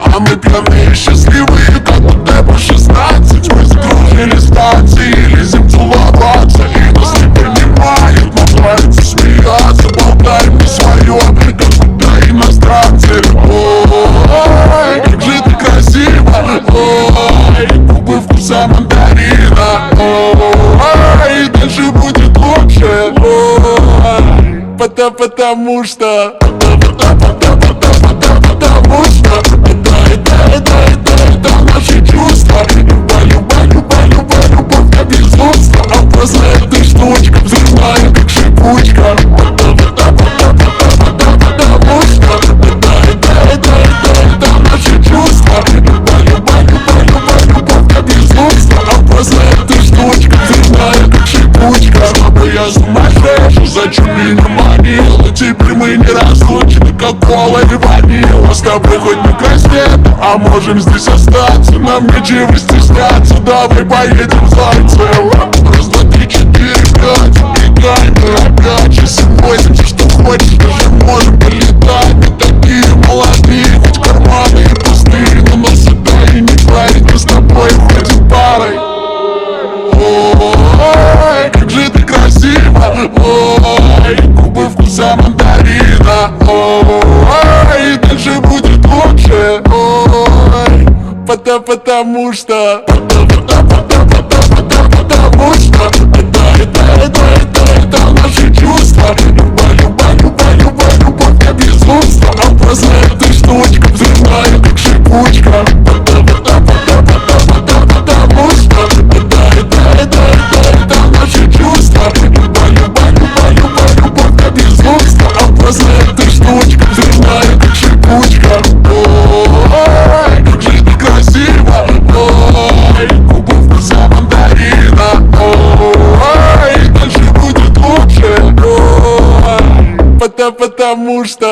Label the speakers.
Speaker 1: А мы пьяные, счастливые, как будто по 16. Мы закружили станции, лезем целоваться, и нас не понимают, нам нравится смеяться. Болтаем не свое, как будто иностранцы. Ой, как же ты красиво, ой, губы вкуса мандарина. Ой, дальше будет лучше, ой, потому что это наши чувства. Любовь как безумство. Опасная эта штучка, взрывная как шипучка. Потому что это наши чувства. Любовь как безумство. Опасная эта штучка, взрывная как шипучка. Чтобы я сумасшедший, зачем меня манила? Теперь мы не разлучны, как кола и ванила. С тобой хоть не краснеет, а можем здесь остаться. Нам нечего стесняться, давай поедем в Зайцево. Раз, два, три, четыре, пять, убегаем мы опять. 6, 8, все что хочешь, даже можем полетать. Мы такие молодые, хоть карманы и пустые, но нас это и не парит. Мы с тобой ходим парой. Ой, как же ты красиво, ой, губы вкуса мандарина. Ой, дальше будет лучше, ой, потому что это наши чувства. Любовь как безумство. Опасная эта штучка, взрывная как шипучка. Потому что это наши чувства. Любовь как безумство. Опасная эта штучка, взрывная как шипучка. Ой, как же ты красиво, ой, губы вкуса мандарина. Ой, дальше будет лучше, ой, потому что